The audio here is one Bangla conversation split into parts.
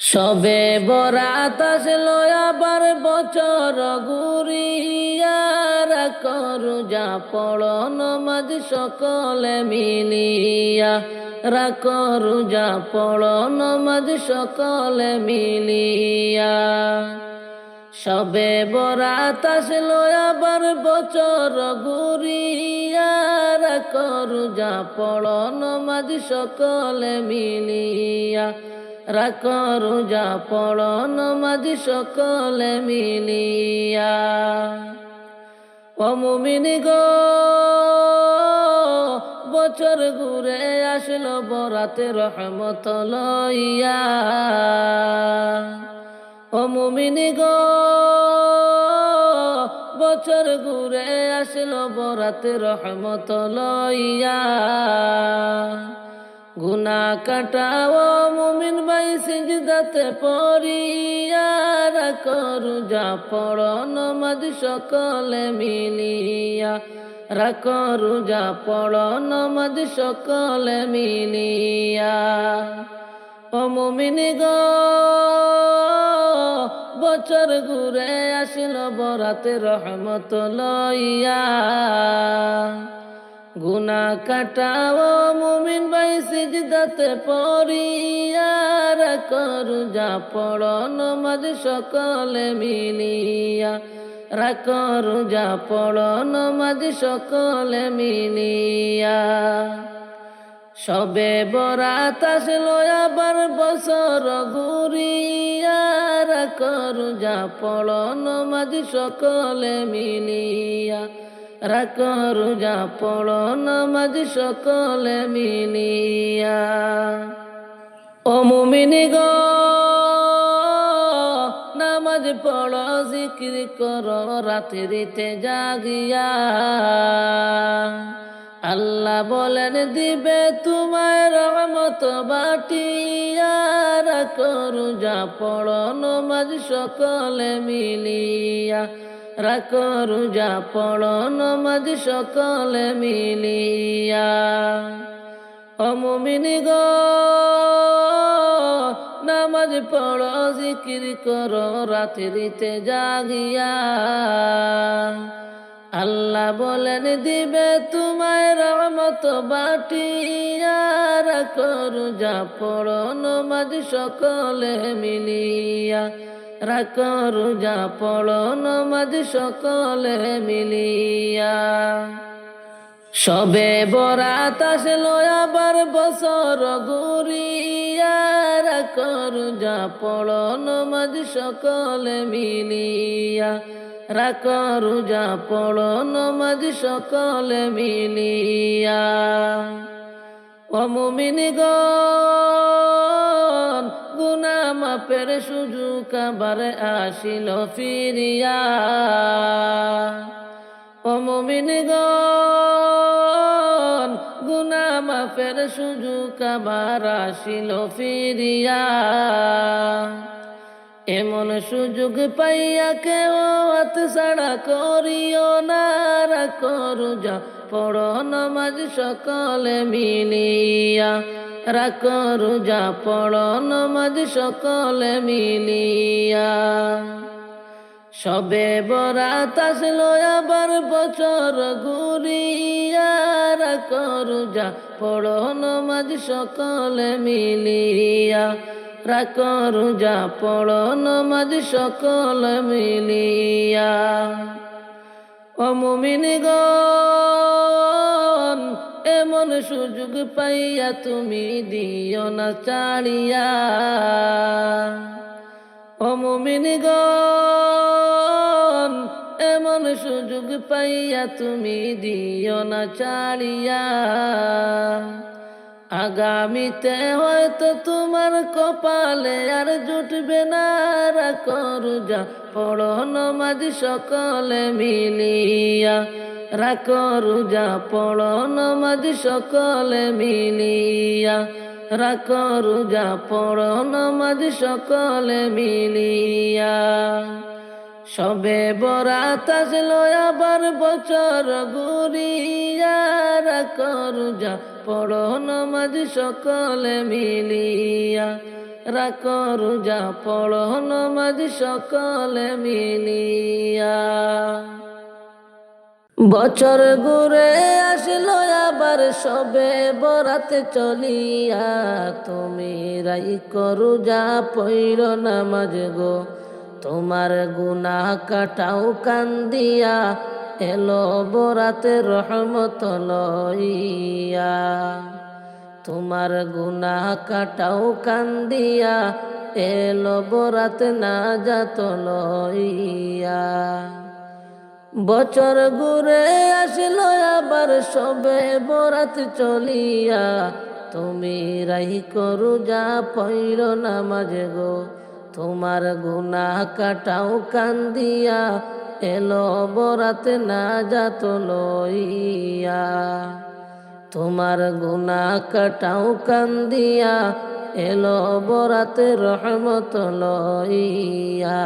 সবে বরাত আসলো আবার বছর ঘুরিয়া, রাখো যা পড়ো নমাজ সকলে মিলিয়া, রাখো যা পড়ো নমাজ সকলে মিলিয়া। সবে বরাত আসলো আবার বছর ঘুরিয়া, রাখো যা পড়ো নমাজ সকলে মিলিয়া, রাখো রোজা পড়ো নমাজ সকলে মিলিয়া। ও মুমিন গো, বছর ঘুরে আসলো বরাতে রহমত লইয়া। ও মুমিন গো, বছর ঘুরে আসলো বরাতে রহমত লইয়া। গুনা কাটাও মুমিন ভাই সিজদাতে পড়িয়া, রাখো রোজা পড়ো নমাজ সকলে মিলিয়া, রাখো রোজা পড়ো নমাজ সকলে মিলিয়া। ও মুমিন গো, বছর ঘুরে আসলো বরাতে রহমত লইয়া। গুনা কাটাও মুমিন ভাই সিজদাতে পড়িয়া, রাখো রোজা পড়ো নমাজ সকলে মিলিয়া, রাখো রোজা পড়ো নমাজ সকলে মিলিয়া। সবে বরাত আসলো আবার বছর ঘুরিয়া, রাখো রোজা পড়ো নমাজ সকলে মিলিয়া, রাখো রোজা পড়ো নমাজ সকলে মিলিয়া। ও মুমিন গো, নামাজ পড়ো জিকির করো রাত্রিতে জাগিয়া। আল্লাহ বলেন দিবে তোমায় রহমত বাটিয়া, রাখো রোজা পড়ো নমাজ সকলে মিলিয়া, রাখো রোজা পড়ো নমাজ সকলে মিলিয়া। ও মুমিন গো, নামাজ পড়ো জিকির করো রাত্রিতে জাগিয়া। আল্লাহ বলেন দিবে তোমায় রহমত বাটিয়া, রাখো রোজা পড়ো নমাজ সকলে মিলিয়া, রাখো রোজা পড়ো নমাজ সকলে মিলিয়া। সবে বরাত আসলো আবার বছর ঘুরিয়া, রাখো রোজা পড়ো নমাজ সকলে মিলিয়া, রাখো রোজা পড়ো নমাজ সকলে মিলিয়া। ও মুমিন গো, গুনাহ মাফের সুযোগ আবার আসিল ফিরিয়া। ও মুমিন গো, গুনাহ মাফের সুযোগ আবার আসিল ফিরিয়া। এমন সুযোগ পাইয়া কেউ হাতছাড়া করিও না, রাখো রোজা পড়ো নমাজ সকলে মিলিয়া, রাখো রোজা পড়ো নমাজ সকলে মিলিয়া। সবে বরাত আসলো আবার বছর ঘুরিয়া, রাখো রোজা পড়ো নমাজ সকলে মিলিয়া, রাখো রোজা পড়ো নমাজ সকলে মিলিয়া। ও মুমিন গো, এমন সুযোগ পাইয়া তুমি দিও না ছাড়িয়া। ও মুমিন গো, এমন সুযোগ পাইয়া তুমি দিও না ছাড়িয়া। আগামীতে হয়তো তোমার কপালে আর জুটবে না, রাখো রোজা পড়ো নমাজ সকলে মিলিয়া, রাখো রোজা পড়ো নমাজ সকলে মিলিয়া, রাখো রোজা পড়ো নমাজ সকলে মিলিয়া। সবে বরাত আসলো আবার বছর ঘুরিয়া, রাখো রোজা পড়ো নমাজ সকলে মিলিয়া, রাখো রোজা পড়ো নামাজ সকলে মিলিয়া। বছর ঘুরে আসলো আবার সবে বরাতে চলিয়া, তুমি রাইখো রোজা পইরো নামাজ গো, তোমার গুনাহ কাটাও কান্দিয়া, এলো বরাতে রহমত লইয়া। তোমার গুনাহ কাটাও কান্দিয়া, এলো বরাতে নাজাত লইয়া। বছর ঘুরে আসলো আবার সবে বরাত চলিয়া, তুমি রাইখো রোজা পইরো নামাজ গো, তোমার গুনাহ কাটাও কান্দিয়া, এলো বরাতে নাজাত লইয়া। তোমার গুনাহ কাটাও কান্দিয়া, এলো বরাতে রহমত লইয়া।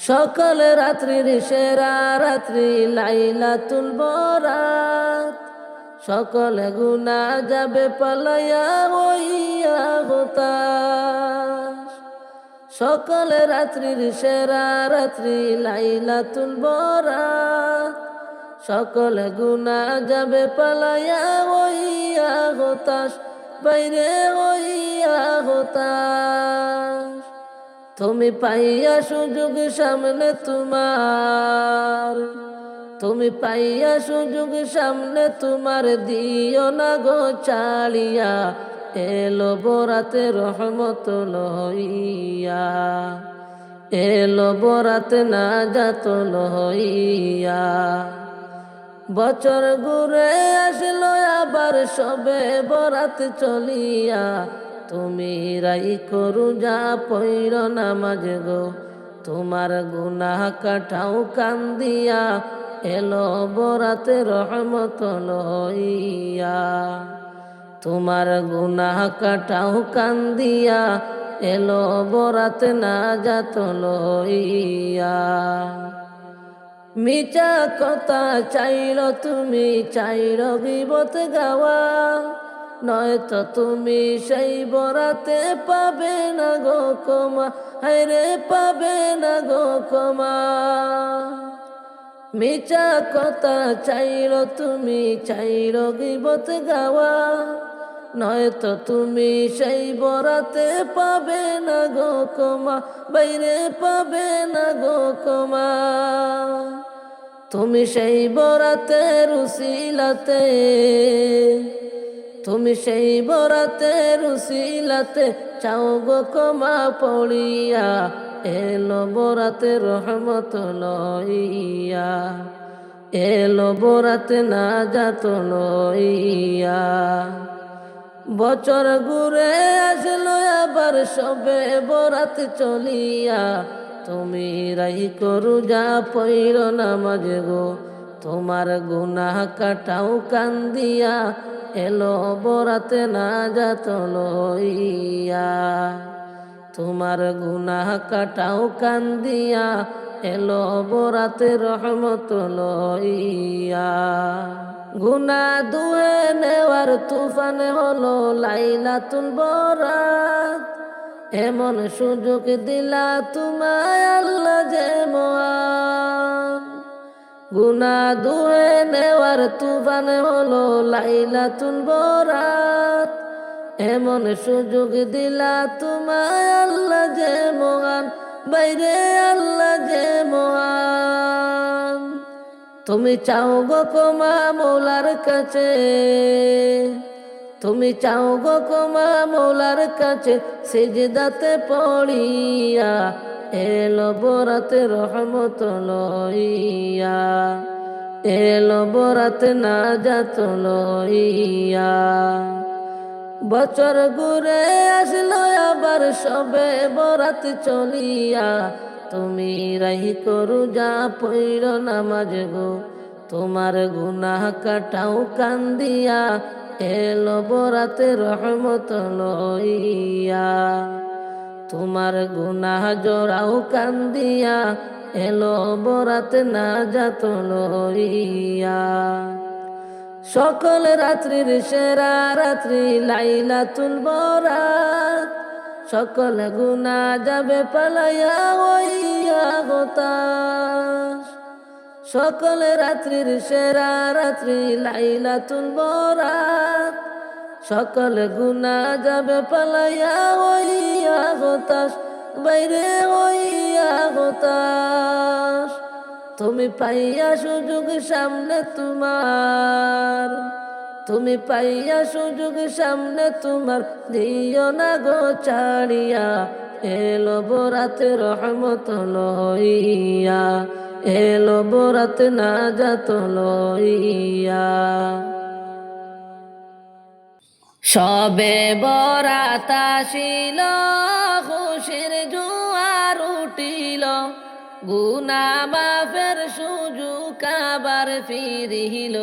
সকল রাত্রির সেরা রাত্রি লাইলাতুল বরাত, সকল গুনাহ যাবে পালাইয়া হইয়া হতাশ। সকল রাত্রির সেরা রাত্রি লাইলাতুল বরাত, সকল গুনাহ যাবে পালাইয়া হইয়া হতাশ, বাইরে হইয়া হতাশ। তুমি পাইয়া সুযোগ সামনে তোমার, তুমি পাইয়া সুযোগ সামনে তোমার, দিও না গো চালিয়া, এলো বরাতে রহমত লইয়া, এলো বরাতে নাজাত লইয়া। বছর ঘুরে আসলো আবার সবে বরাত চলিয়া, তুমি রাইখো রোজা পইরো নামাজ গো, তোমার গুনাহ কাটাও কান্দিয়া, এলো বরাতে রহমত লইয়া। তোমার গুনাহ কাটাও কান্দিয়া, এলো বরাতে নাজাত লইয়া। মিছা কথা চাইলো তুমি, চাইলো গীবত গাওয়া, নয়তো তুমি সেই বরাতে পাবে না গো ক্ষমা, হায়রে পাবে না গো ক্ষমা। মিছা কথা চাইলো তুমি, চাইলো গীবত গাওয়া, নয়তো তুমি সেই বরাতে পাবে না গো ক্ষমা, বাইরে পাবে না গো ক্ষমা। তুমি সেই বরাতের উসিলাতে, তুমি সেই বরাতের উসিলাতে চাও গো ক্ষমা পড়িয়া, এলো বরাতে রহমত লইয়া, এলো বরাতে নাজাত লইয়া। বছর ঘুরে আসলো আবার সবে বরাত চলিয়া, তুমি রাইখো রোজা পইরো নামাজ গো, তোমার গুনাহ কাটাও কান্দিয়া, এলো বরাতে নাজাত লইয়া। তোমার গুনাহ কাটাও কান্দিয়া, এলো বরাতে রহমত লইয়া। গুনাহ ধুয়ে নেওয়ার তুফানে হলো লাইলাতুল বরাত, এমন সুযোগ দিলা তোমায় আল্লাহ যে মহান। গুনাহ ধুয়ে নেওয়ার তুফানে হলো লাইলাতুল বরাত, এমন সুযোগ দিলা তোমায় আল্লাহ যে মহান, বাইরে আল্লাহ যে মহান। তুমি চাও গো ক্ষমা মৌলার কাছে, তুমি চাও গো ক্ষমা মৌলার কাছে, সিজদাতে পড়িয়া, এলো বরাতে রহমত লইয়া, এলো বরাতে নাজাত লইয়া। বছর ঘুরে আসলো আবার সবে বরাত চলিয়া, তুমি রাইখো রোজা পইরো নামাজ গো, তোমার গুনাহ কাটাও কান্দিয়া, এলো বরাতে রহমত লইয়া। তোমার গুনাহ জড়াও কান্দিয়া, এলো বরাতে নাজাত লইয়া। সকল রাত্রির সেরা রাত্রি লাইলাতুল বরাত, সকল গুনাহ যাবে পালাইয়া হইয়া হতাশ। সকল রাত্রির সেরা রাত্রি লাইলাতুল বরাত, সকল গুনাহ যাবে পালাইয়া হইয়া হতাশ, বাইরে হইয়া হতাশ। তুমি পাইয়া সুযোগ সামনে তোমার, তুমি পাইয়া সুযোগ সামনে তোমার, দিও না গো ছাড়িয়া। এলো বরাতে রহমত লইয়া, এলো বরাতে নাজাত লইয়া। সবে বরাত আসিল, খুশির জোয়ার উঠিল, গুনাহ মাফের সুযোগ আবার ফিরিল,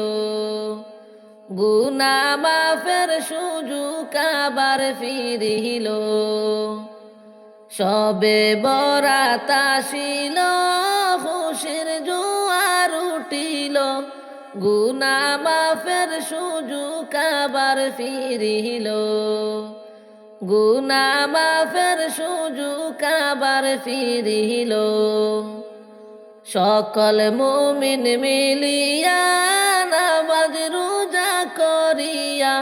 গুনাহ মাফের সুযোগ আবার ফিরিল। সবে বরাত আসিল, খুশির জোয়ার উঠিল, গুনাহ মাফের সুযোগ আবার ফিরিল, গুনাহ মাফের সুযোগ আবার ফিরিল। সকল মুমিন মিলিয়া নামাজ রোজা করিয়া,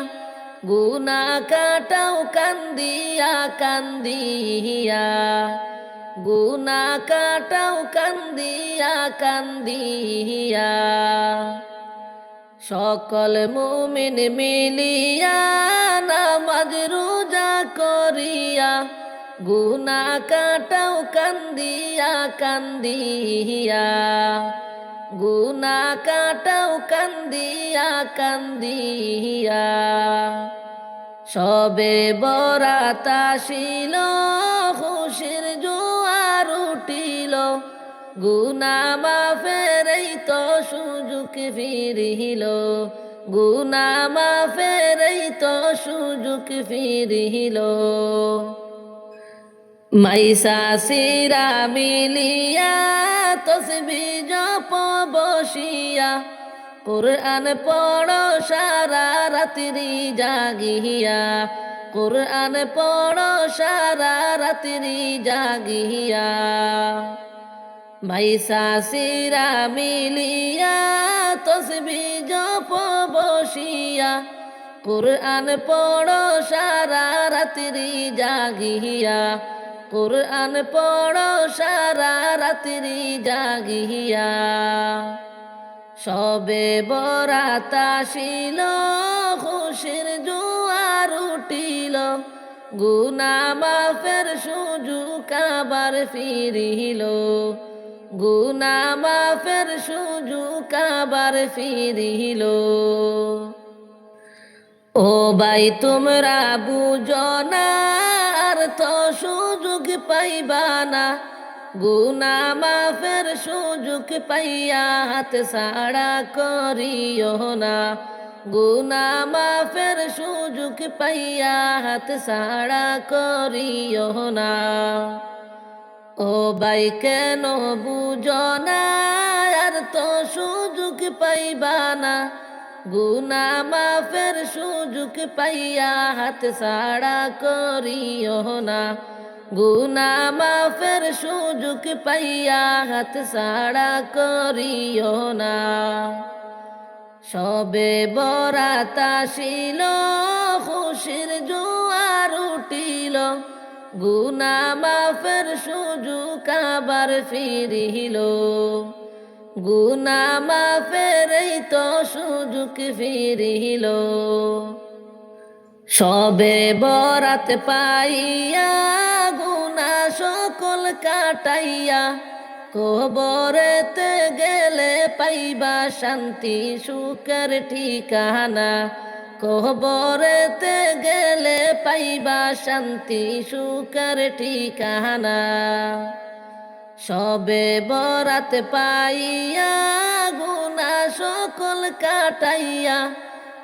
গুনাহ কাটাও কান্দিয়া কান্দিয়া, গুনাহ কাটাও কান্দিয়া কান্দিয়া। সকল মুমিন মিলিয়া নামাজ রোজা করিয়া, গুনাহ কাটাও কান্দিয়া কান্দিয়া, গুনাহ কাটাও কান্দিয়া কান্দিয়া। সবে বরাত আসিল, খুশির জোয়ার উঠিল, গুনাহ মাফের এই তো সুযোগ ফিরিল, গুনাহ মাফের এই তো সুযোগ ফিরিল। মাইসা সিরা মিলিয়া তসবিহ জপ বসিয়া, কুরআন পড়ো সারা রাত্রি জাগিয়া, কুরআন পড়ো সারা রাত্রি জাগিয়া। মাইসা সিরা মিলিয়া তসবিহ জপ বসিয়া, কুরআন পড়ো সারা রাত্রি জাগিয়া, কুরআন পড়ো সারা রাত্রি জাগিয়া। সবে বরাত আসিল, খুশির জোয়ার উঠিল, গুনাহ মাফের সুযোগ আবার ফিরিল, গুনাহ মাফের সুযোগ আবার ফিরিল। ও ভাই তোমরা বুঝো না, আর তো সুযোগ পাইবা না, গুনাহ মাফের সুযোগ পাইয়া হাত ছাড়া করিও না, গুনাহ মাফের সুযোগ পাইয়া হাত ছাড়া করিও না। ও ভাই কেন বুঝো না, আর তো সুযোগ পাইবা না, গুনাহ মাফের সুযোগ পাইয়া হাত ছাড়া করিও না, গুনাহ মাফের সুযোগ পাইয়া হাত ছাড়া করিও না। সবে বরাত আসিল, খুশির জোয়ার উঠিল, গুনাহ মাফের সুযোগ আবার ফিরিল, গুনাহ মাফের এই তো সুযোগ ফিরিল। সবে বরাত পাইয়া, গুনাহ সকল কাটাইয়া, কবরেতে গেলে পাইবা শান্তি সুখের ঠিকানা, কবরেতে গেলে পাইবা শান্তি সুখের ঠিকানা। সবে বরাত পাইয়া, গুনাহ সকল কাটাইয়া,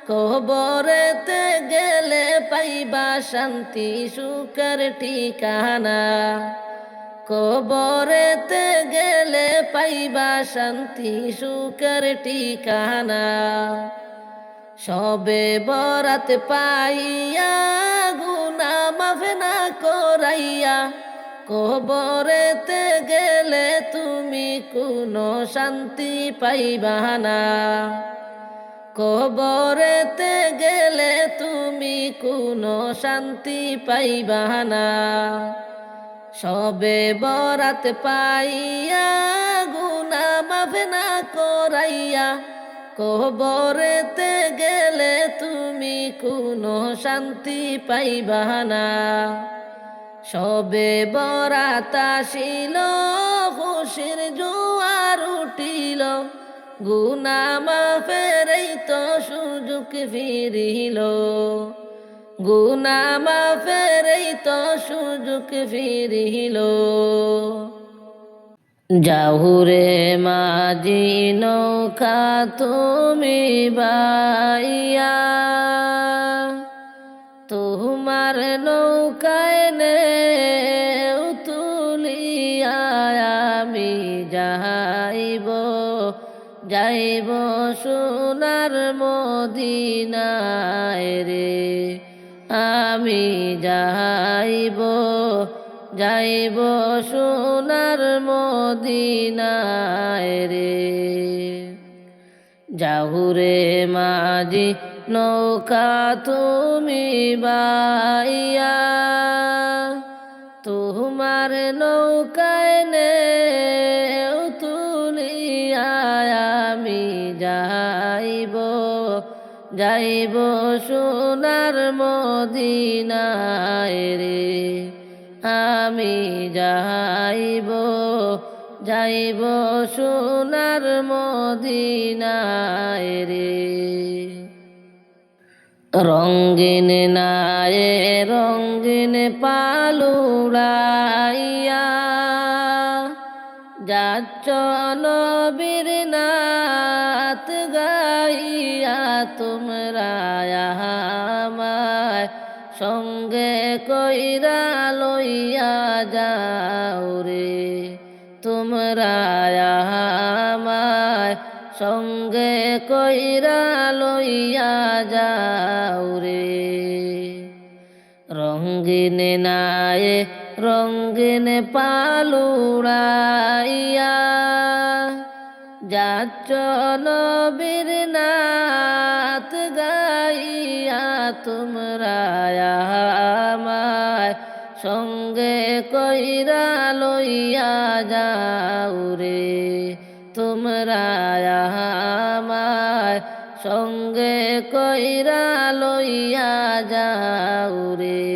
কবরেতে গেলে পাইবা শান্তি সুখের ঠিকানা, কবরেতে গেলে পাইবা শান্তি সুখের ঠিকানা। সবে বরাত পাইয়া, গুনাহ মাফ না করা করাইয়া, কবরেতে গেলে তুমি কোনো শান্তি পাইবা না। কবরেতে গেলে তুমি কোনো শান্তি পাইবা না। সবে বরাত পাইয়া গুনাহ মাফ না করাইয়া, কবরেতে গেলে তুমি কোনো শান্তি পাইবা না। সবে বরাত আসিল, খুশির জোয়ার উঠিল, গুনাহ মাফের এই তো সুযোগ ফিরিল। গুনাহ মাফের এই তো সুযোগ ফিরিল। যাহুরে মাঝি নৌকা তুমি বাইয়া, তোমার নৌকায় নেও তুলিয়া আমি যাইব, যাইব সোনার মদিনায় রে। আমি যাইব, যাইব সোনার মদিনায় রে। যাহুরে মাঝি নৌকা তুমি বাইয়া, তোমার নৌকায় নেও তুলিয়া আমি যাইব, যাইব সোনার মদিনায় রে। আমি যাইব, যাইব সোনার মদিনায় রে। রঙ্গিন নায়ে রঙ্গিন পালুড়াইয়া, যাচ্ছ নবীর নাত গাইয়া, তোমরা আমায় সঙ্গে কইরা লইয়া যাও রে। তোমরা আমায় সঙ্গে কইরা লইয়া যাও রে। রঙ্গিন নায়ে রঙ্গিন পালুড়াইয়া, যাচ্ছ নবীর নাত গাইয়া, তোমরা আমায় সঙ্গে কইরা লইয়া যাও রে। তোমরা আমায় সঙ্গে কইরা লইয়া যাও রে।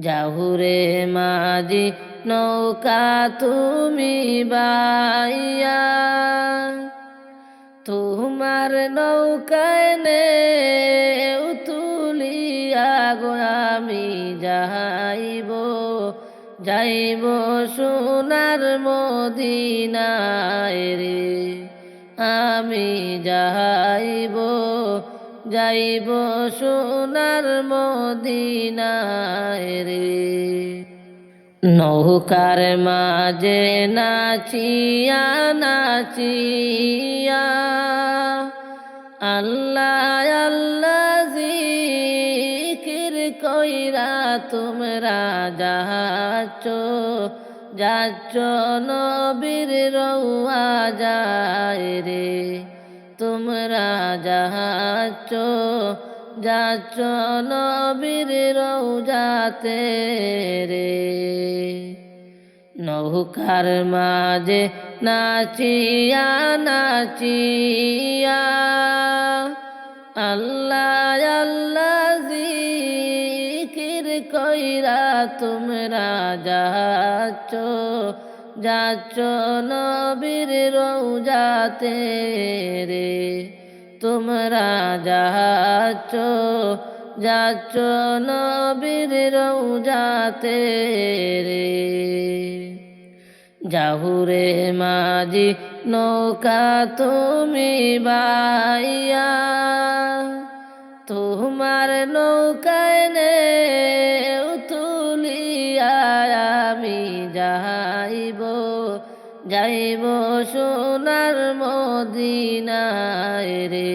যাহুরে মাঝি নৌকা তুমি বাইয়া, তোমার নৌকায় নেও তুলিয়া গো আমি যাইব, যাইব সোনার মদিনায় রে। আমি যাইব, যাইব সোনার মদিনায় রে। নৌকার মাঝে নাচিয়া নাচিয়া, আল্লাহ আল্লাহ জিকির কইরা তোমরা যাচ্ছ, যাচ্ছ নবীর রওয়া যায় রে। তোমরা যাচ্ছ, যাচ্ছ নবীর রওজাতে রে। নৌকার মাঝে নাচিয়া নাচিয়া, আল্লাহ আল্লাহ জিকির কইরা তোমরা যাচ্ছ, যাচ্ছ নবীর রওজাতে রে। তোমরা যাচ্ছ, যাচ্ছ নবীর রওজাতে রে। যাহুরে মাঝি নৌকা তুমি বাইয়া, তোমার নৌকায় নেও তুলিয়া আমি যাইব, যাইব সোনার মদিনায় রে।